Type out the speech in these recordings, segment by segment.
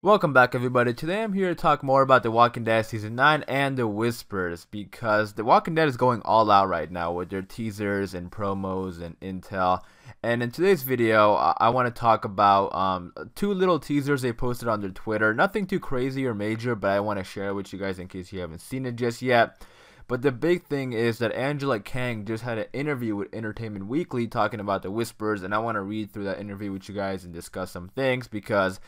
Welcome back, everybody. Today I'm here to talk more about The Walking Dead Season 9 and The Whispers, because The Walking Dead is going all out right now with their teasers and promos and intel. And in today's video, I want to talk about two little teasers they posted on their Twitter. Nothing too crazy or major, but I want to share it with you guys in case you haven't seen it just yet. But the big thing is that Kang just had an interview with Entertainment Weekly talking about The Whispers, and I want to read through that interview with you guys and discuss some things, because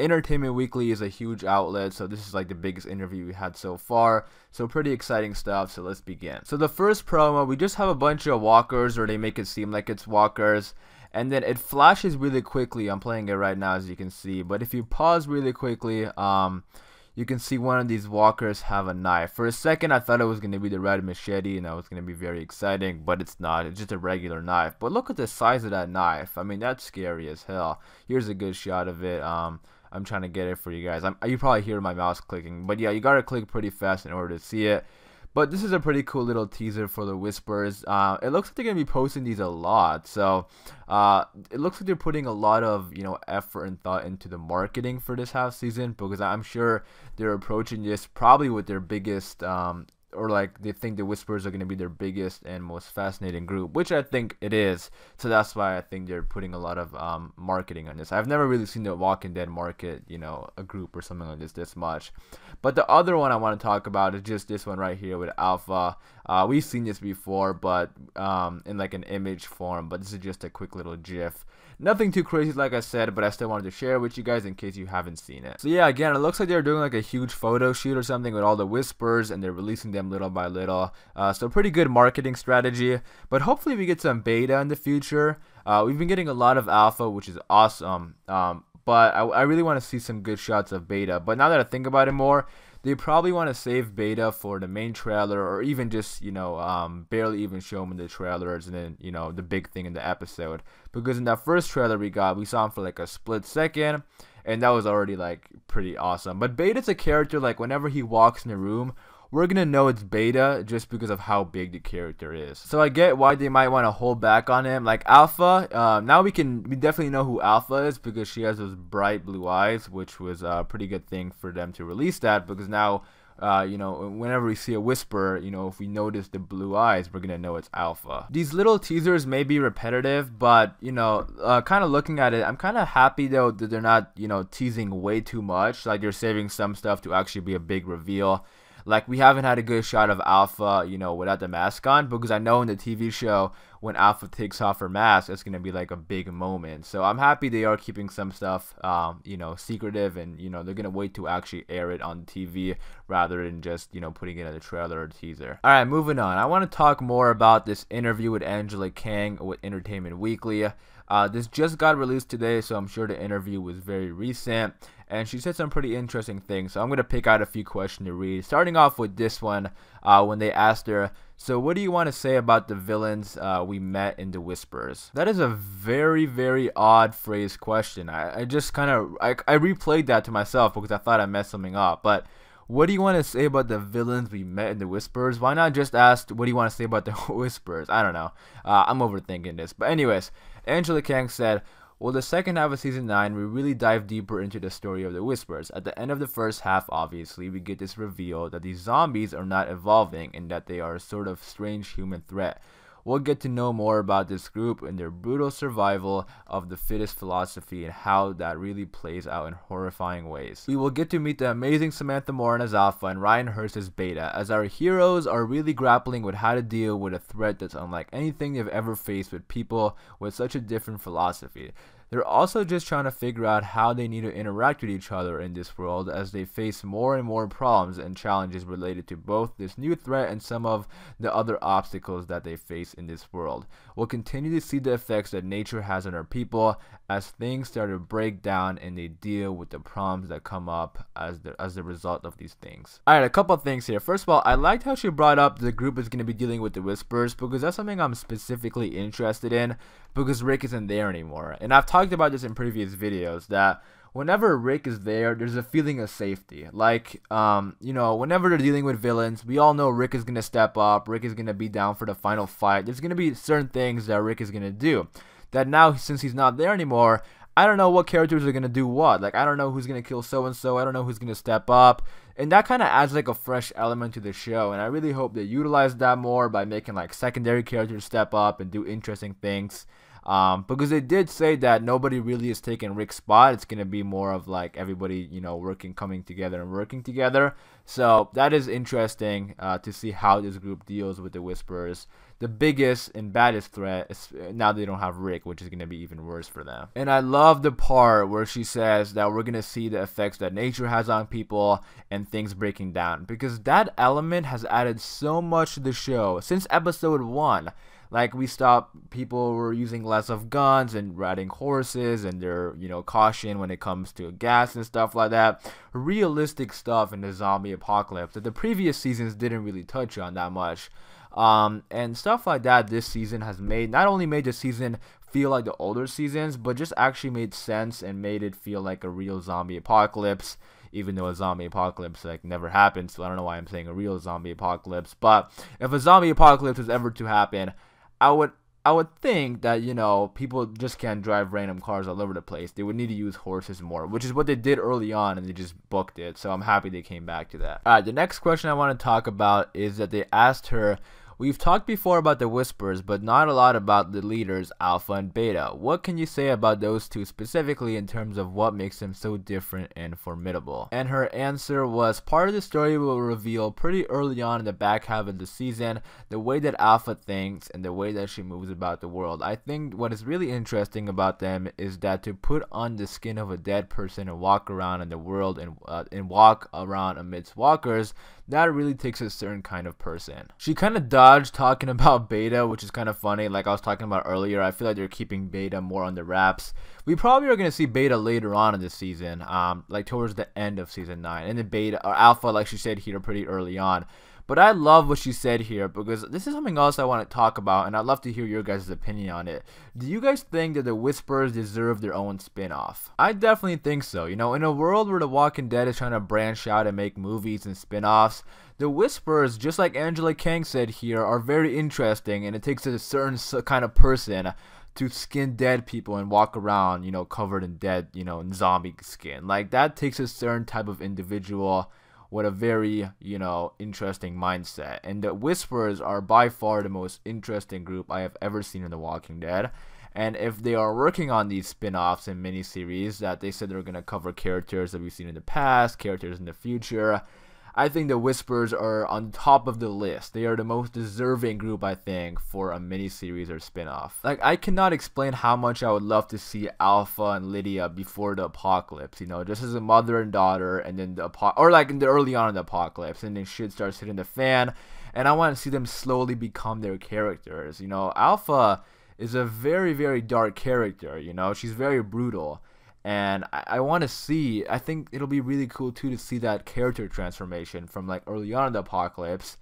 Entertainment Weekly is a huge outlet, so this is like the biggest interview we had so far. So pretty exciting stuff, so let's begin. So the first promo, we just have a bunch of walkers, or they make it seem like it's walkers. And then it flashes really quickly. I'm playing it right now, as you can see. But if you pause really quickly, you can see one of these walkers have a knife. For a second, I thought it was going to be the red machete, and that was going to be very exciting, but it's not. It's just a regular knife. But look at the size of that knife. I mean, that's scary as hell. Here's a good shot of it. I'm trying to get it for you guys. You probably hear my mouse clicking, but yeah, you gotta click pretty fast in order to see it. But this is a pretty cool little teaser for the Whispers. It looks like they're gonna be posting these a lot, so it looks like they're putting a lot of effort and thought into the marketing for this half season, because I'm sure they're approaching this probably with their biggest or like they think the Whispers are going to be their biggest and most fascinating group, which I think it is. So that's why I think they're putting a lot of marketing on this. I've never really seen the Walking Dead market, a group or something like this much. But the other one I want to talk about is just this one right here with Alpha. We've seen this before, but in like an image form, but this is just a quick little GIF. Nothing too crazy, like I said, but I still wanted to share it with you guys in case you haven't seen it. So yeah, again, it looks like they're doing like a huge photo shoot or something with all the Whispers, and they're releasing them little by little. So pretty good marketing strategy, but hopefully we get some beta in the future. We've been getting a lot of alpha, which is awesome, but I really want to see some good shots of beta. But now that I think about it more, they probably want to save beta for the main trailer, or even just barely even show them in the trailers, and then the big thing in the episode. Because in that first trailer we saw him for like a split second, and that was already like pretty awesome. But Beta's a character, like whenever he walks in the room, we're gonna know it's Beta just because of how big the character is. So I get why they might want to hold back on him. Like Alpha, now we definitely know who Alpha is, because she has those bright blue eyes, which was a pretty good thing for them to release that, because now whenever we see a Whisper, if we notice the blue eyes, we're gonna know it's Alpha. These little teasers may be repetitive, but kind of looking at it, I'm kind of happy though that they're not teasing way too much. Like they're saving some stuff to actually be a big reveal. Like, we haven't had a good shot of Alpha, without the mask on, because I know in the TV show, when Alpha takes off her mask, it's going to be like a big moment. So I'm happy they are keeping some stuff, secretive, and, they're going to wait to actually air it on TV rather than just, putting it in a trailer or teaser. All right, moving on. I want to talk more about this interview with Kang with Entertainment Weekly. This just got released today, so I'm sure the interview was very recent, and she said some pretty interesting things. So I'm going to pick out a few questions to read, starting off with this one, when they asked her, so what do you want to say about the villains we met in The Whispers? That is a very, very odd phrase question. I just kind of, I replayed that to myself because I thought I messed something up, but what do you want to say about the villains we met in The Whispers? Why not just ask, what do you want to say about the Whispers? I don't know. I'm overthinking this. But anyways, Kang said, well, the second half of Season 9, we really dive deeper into the story of the Whispers. At the end of the first half, obviously, we get this reveal that these zombies are not evolving and that they are a sort of strange human threat. We'll get to know more about this group and their brutal survival of the fittest philosophy and how that really plays out in horrifying ways. We will get to meet the amazing Samantha Moran as Alpha and Ryan Hurst as Beta, as our heroes are really grappling with how to deal with a threat that's unlike anything they've ever faced with people with such a different philosophy. They're also just trying to figure out how they need to interact with each other in this world as they face more and more problems and challenges related to both this new threat and some of the other obstacles that they face in this world. We'll continue to see the effects that nature has on our people as things start to break down and they deal with the problems that come up as the result of these things. Alright, a couple of things here. First of all, I liked how she brought up the group is going to be dealing with the Whispers, because that's something I'm specifically interested in, because Rick isn't there anymore. And I've talked about this in previous videos, that whenever Rick is there, there's a feeling of safety. Like, whenever they're dealing with villains, we all know Rick is going to step up, Rick is going to be down for the final fight. There's going to be certain things that Rick is going to do that now, since he's not there anymore, I don't know what characters are gonna do what. Like, I don't know who's gonna kill so and so. I don't know who's gonna step up, and that kind of adds like a fresh element to the show. And I really hope they utilize that more by making like secondary characters step up and do interesting things. Because they did say that nobody really is taking Rick's spot. It's gonna be more of like everybody, coming together and working together. So that is interesting to see how this group deals with the Whisperers. The biggest and baddest threat is now they don't have Rick, which is gonna be even worse for them. And I love the part where she says that we're gonna see the effects that nature has on people and things breaking down, because that element has added so much to the show since episode 1. Like, people were using less of guns and riding horses, and their, caution when it comes to gas and stuff like that. Realistic stuff in the zombie apocalypse that the previous seasons didn't really touch on that much. And stuff like that this season has not only made the season feel like the older seasons, but just actually made sense and made it feel like a real zombie apocalypse. Even though a zombie apocalypse never happened, so I don't know why I'm saying a real zombie apocalypse. But if a zombie apocalypse was ever to happen, I would think that, people just can't drive random cars all over the place. They would need to use horses more, which is what they did early on, and they just booked it. So I'm happy they came back to that. Alright, the next question I want to talk about is that they asked her, we've talked before about the Whispers, but not a lot about the leaders, Alpha and Beta. What can you say about those two specifically in terms of what makes them so different and formidable? And her answer was, part of the story will reveal pretty early on in the back half of the season the way that Alpha thinks and the way that she moves about the world. I think what is really interesting about them is that to put on the skin of a dead person and walk around in the world and walk around amidst walkers, that really takes a certain kind of person. She kind of dodged talking about Beta, which is kind of funny. Like I was talking about earlier, I feel like they're keeping Beta more on the wraps. We probably are going to see Beta later on in the season, like towards the end of season 9. And then Beta, or Alpha, like she said here, pretty early on. But I love what she said here, because this is something else I want to talk about, and I'd love to hear your guys' opinion on it. Do you guys think that the Whisperers deserve their own spin-off? I definitely think so. In a world where The Walking Dead is trying to branch out and make movies and spin-offs, the Whisperers, just like Angela Kang said here, are very interesting, and it takes a certain kind of person to skin dead people and walk around, covered in dead, in zombie skin. Like, that takes a certain type of individual with a very, interesting mindset. And the Whisperers are by far the most interesting group I have ever seen in The Walking Dead. And if they are working on these spin-offs and miniseries that they said they're going to cover characters that we've seen in the past, characters in the future, I think the Whisperers are on top of the list. They are the most deserving group, I think, for a miniseries or spin-off. Like, I cannot explain how much I would love to see Alpha and Lydia before the apocalypse, just as a mother and daughter, and then or like in the early on in the apocalypse, and then shit starts hitting the fan, and I want to see them slowly become their characters. Alpha is a very, very dark character, she's very brutal. And I want to see, I think it'll be really cool too to see that character transformation from like early on in the apocalypse,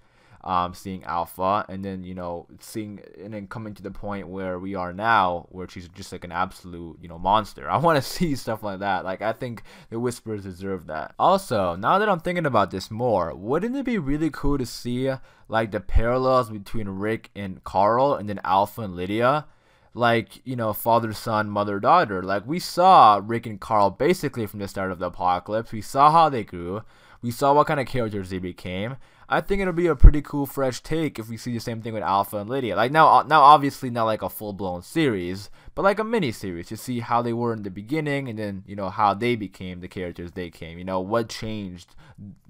seeing Alpha, and then and then coming to the point where we are now, where she's just like an absolute monster. I want to see stuff like that. Like, I think the Whisperers deserve that. Also, now that I'm thinking about this more, wouldn't it be really cool to see like the parallels between Rick and Carl, and then Alpha and Lydia? Like, father, son, mother, daughter. Like, we saw Rick and Carl basically from the start of the apocalypse. We saw how they grew. We saw what kind of characters they became. I think it'll be a pretty cool fresh take if we see the same thing with Alpha and Lydia. Like, now obviously not like a full-blown series, but like a mini-series to see how they were in the beginning, and then, how they became the characters they came. What changed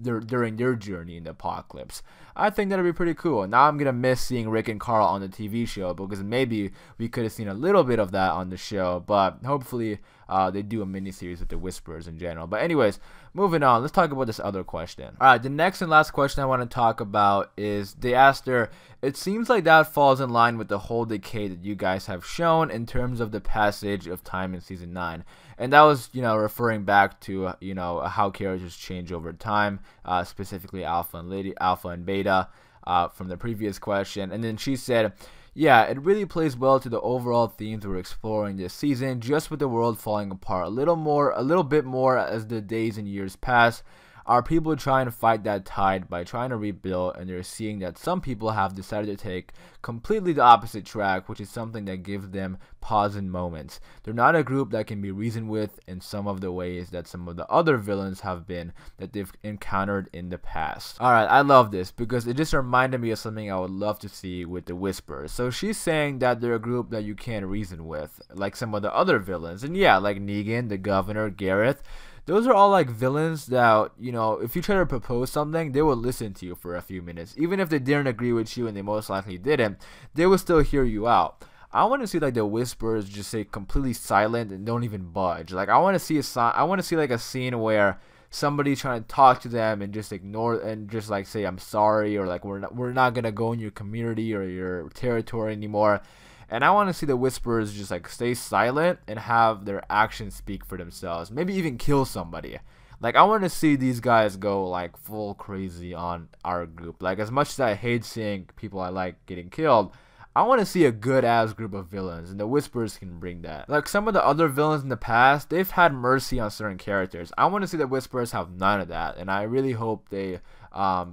during their journey in the apocalypse. I think that'll be pretty cool. Now I'm going to miss seeing Rick and Carl on the TV show, because maybe we could have seen a little bit of that on the show, but hopefully they do a mini-series with the Whisperers in general. But anyways, moving on, let's talk about this other question. Alright, the next and last question I want to talk about is, they asked her, it seems like that falls in line with the whole decay that you guys have shown in terms of the passage of time in season 9. And that was, referring back to, how characters change over time, specifically Alpha and Beta, from the previous question. And then she said, yeah, it really plays well to the overall themes we're exploring this season, just with the world falling apart a little bit more as the days and years pass. are people trying to fight that tide by trying to rebuild, and they're seeing that some people have decided to take completely the opposite track, which is something that gives them pause in moments. They're not a group that can be reasoned with in some of the ways that some of the other villains have been that they've encountered in the past. Alright, I love this because it just reminded me of something I would love to see with the Whisperers. So she's saying that they're a group that you can't reason with, like some of the other villains. And yeah, like Negan, the Governor, Gareth. Those are all like villains that, you know, if you try to propose something, they will listen to you for a few minutes. Even if they didn't agree with you, and they most likely didn't, they will still hear you out. I want to see like the Whisperers just stay completely silent and don't even budge. Like I want to see like a scene where somebody's trying to talk to them and just ignore and just like say I'm sorry, or like we're not gonna go in your community or your territory anymore. And I want to see the Whisperers just like stay silent and have their actions speak for themselves. Maybe even kill somebody. Like I want to see these guys go like full crazy on our group. Like as much as I hate seeing people I like getting killed, I want to see a good ass group of villains, and the Whisperers can bring that. Like some of the other villains in the past, they've had mercy on certain characters. I want to see the Whisperers have none of that, and I really hope they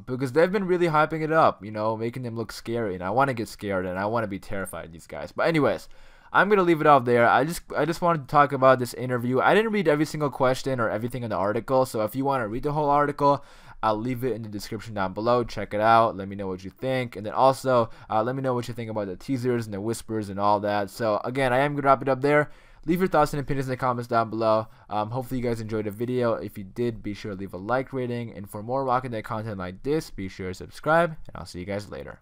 because they've been really hyping it up, you know, making them look scary, and I want to get scared and I want to be terrified of these guys. But anyways, I'm gonna leave it off there. I just wanted to talk about this interview. I didn't read every single question or everything in the article, so if you want to read the whole article, I'll leave it in the description down below. Check it out. Let me know what you think, and then also let me know what you think about the teasers and the whispers and all that. So again, I am gonna wrap it up there. Leave your thoughts and opinions in the comments down below. Hopefully you guys enjoyed the video. If you did, be sure to leave a like rating, and for more Walking Dead content like this, be sure to subscribe, and I'll see you guys later.